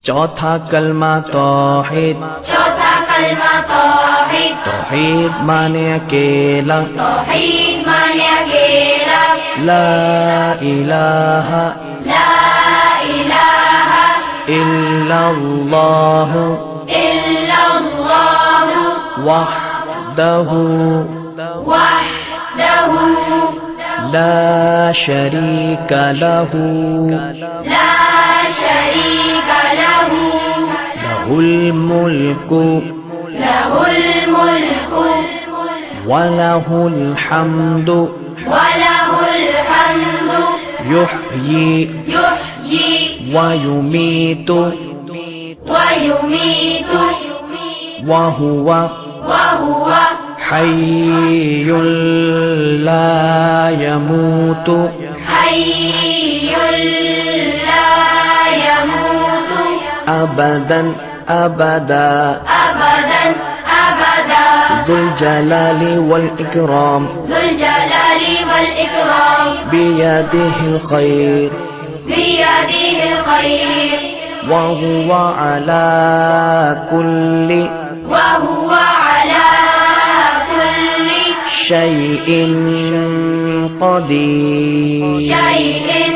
चौथा कलमा तौहीद, चौथा कलमा तौहीद, तौहीद माने अकेला, तौहीद माने अकेला, ला इलाहा ला इलाहा इल्लल्लाह इल्लल्लाह वहदहु वहदहु ला शरीका लहु ला शरीक लहु लहुल मुल्कु लहुल मुल्कु वलहुल हम्दु वलहुल हम्दु युह्यी युह्यी वयुमीतु वयुमीतु वहुवा वहुव हय्युल ला यमूतु हय्युल ला यमूतु अबदन अबदा अबदन अबदा ज़ुल जलालि वल इकराम ज़ुल जलाली वल इकराम बियदिहिल खैर बियदिहिल खैर वहुव अला कुल्लि वहुव अला कुल्लि शैइन क़दीर। शैइन